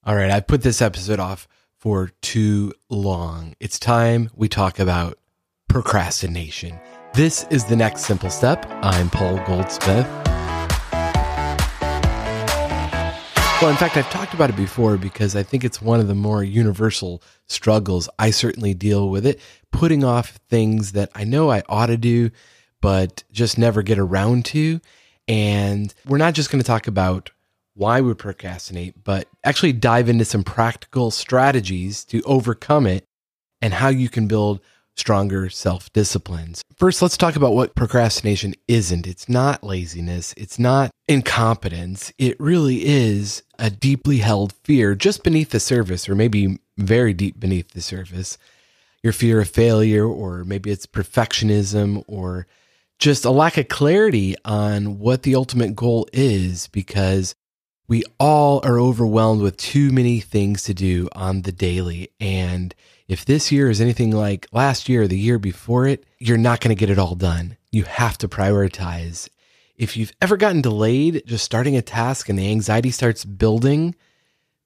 All right, I put this episode off for too long. It's time we talk about procrastination. This is The Next Simple Step. I'm Paul Goldsmith. Well, in fact, I've talked about it before because I think it's one of the more universal struggles. I certainly deal with it, putting off things that I know I ought to do, but just never get around to. And we're not just going to talk about why we procrastinate, but actually dive into some practical strategies to overcome it and how you can build stronger self-disciplines. First, let's talk about what procrastination isn't. It's not laziness. It's not incompetence. It really is a deeply held fear just beneath the surface, or maybe very deep beneath the surface. Your fear of failure, or maybe it's perfectionism, or just a lack of clarity on what the ultimate goal is, because we all are overwhelmed with too many things to do on the daily. And if this year is anything like last year or the year before it, you're not going to get it all done. You have to prioritize. If you've ever gotten delayed just starting a task and the anxiety starts building,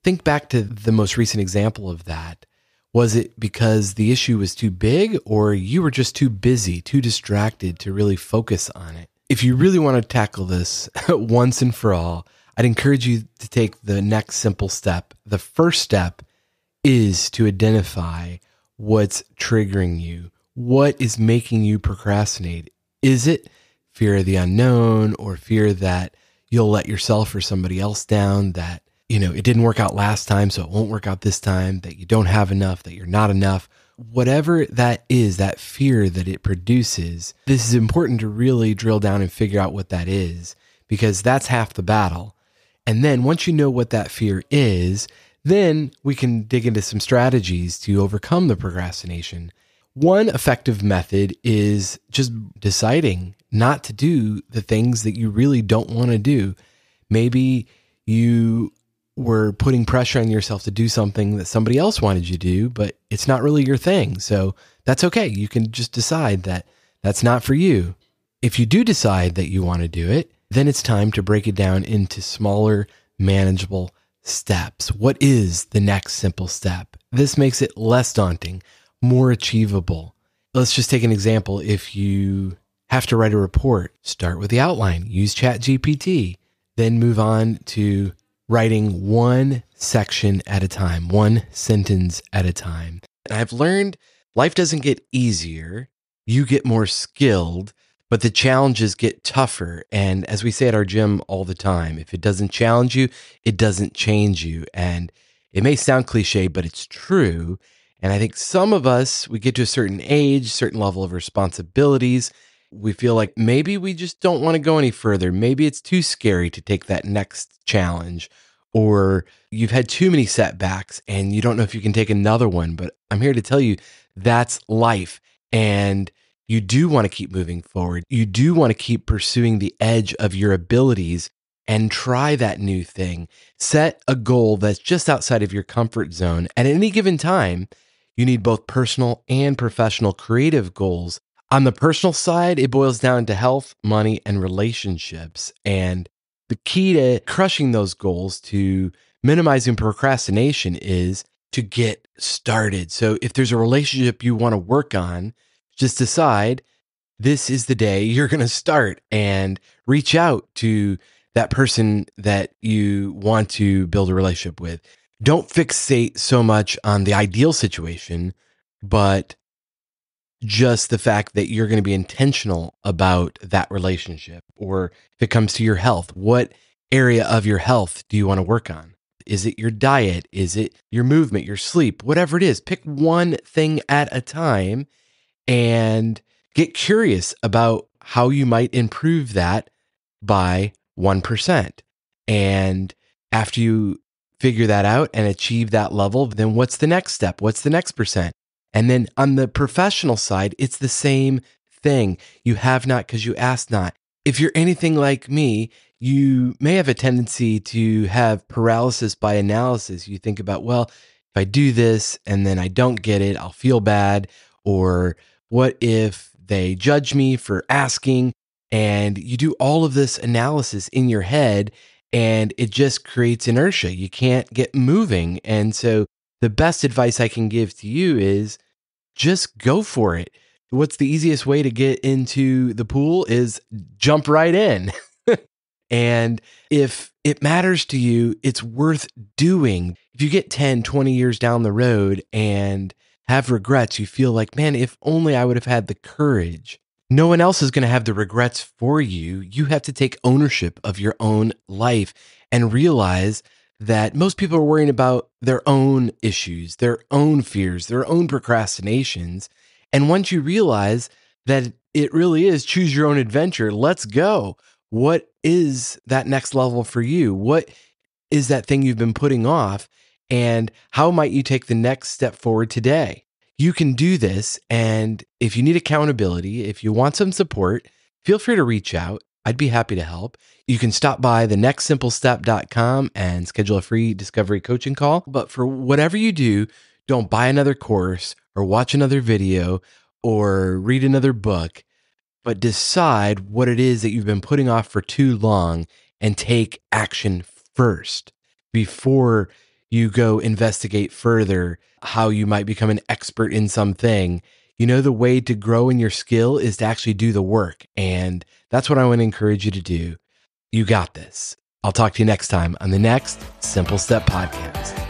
think back to the most recent example of that. Was it because the issue was too big, or you were just too busy, too distracted to really focus on it? If you really want to tackle this once and for all, I'd encourage you to take the next simple step. The first step is to identify what's triggering you. What is making you procrastinate? Is it fear of the unknown, or fear that you'll let yourself or somebody else down, that, it didn't work out last time, so it won't work out this time, that you don't have enough, that you're not enough? Whatever that is, that fear that it produces, this is important to really drill down and figure out what that is, because that's half the battle. And then once you know what that fear is, then we can dig into some strategies to overcome the procrastination. One effective method is just deciding not to do the things that you really don't want to do. Maybe you were putting pressure on yourself to do something that somebody else wanted you to do, but it's not really your thing. So that's okay. You can just decide that that's not for you. If you do decide that you want to do it, then it's time to break it down into smaller, manageable steps. What is the next simple step? This makes it less daunting, more achievable. Let's just take an example. If you have to write a report, start with the outline, use ChatGPT, then move on to writing one section at a time, one sentence at a time. And I've learned life doesn't get easier. You get more skilled, but the challenges get tougher. And as we say at our gym all the time, if it doesn't challenge you, it doesn't change you. And it may sound cliche, but it's true. And I think some of us, we get to a certain age, certain level of responsibilities. We feel like maybe we just don't want to go any further. Maybe it's too scary to take that next challenge, or you've had too many setbacks and you don't know if you can take another one. But I'm here to tell you that's life. And you do want to keep moving forward. You do want to keep pursuing the edge of your abilities and try that new thing. Set a goal that's just outside of your comfort zone. At any given time, you need both personal and professional creative goals. On the personal side, it boils down to health, money, and relationships. And the key to crushing those goals, to minimizing procrastination, is to get started. So if there's a relationship you want to work on, just decide this is the day you're going to start, and reach out to that person that you want to build a relationship with. Don't fixate so much on the ideal situation, but just the fact that you're going to be intentional about that relationship. Or if it comes to your health, what area of your health do you want to work on? Is it your diet? Is it your movement, your sleep? Whatever it is, pick one thing at a time and get curious about how you might improve that by 1%. And after you figure that out and achieve that level, then what's the next step? What's the next percent? And then on the professional side, it's the same thing. You have not because you ask not. If you're anything like me, you may have a tendency to have paralysis by analysis. You think about, well, if I do this and then I don't get it, I'll feel bad. Or what if they judge me for asking? And you do all of this analysis in your head, and it just creates inertia. You can't get moving. And so the best advice I can give to you is just go for it. What's the easiest way to get into the pool is jump right in. And if it matters to you, it's worth doing. If you get 10, 20 years down the road and have regrets, you feel like, man, if only I would have had the courage. No one else is going to have the regrets for you. You have to take ownership of your own life and realize that most people are worrying about their own issues, their own fears, their own procrastinations. And once you realize that it really is choose your own adventure, let's go. What is that next level for you? What is that thing you've been putting off? And how might you take the next step forward today? You can do this. And if you need accountability, if you want some support, feel free to reach out. I'd be happy to help. You can stop by thenextsimplestep.com and schedule a free discovery coaching call. But for whatever you do, don't buy another course or watch another video or read another book, but decide what it is that you've been putting off for too long and take action first before you go investigate further how you might become an expert in something. You know, the way to grow in your skill is to actually do the work. And that's what I want to encourage you to do. You got this. I'll talk to you next time on the Next Simple Step Podcast.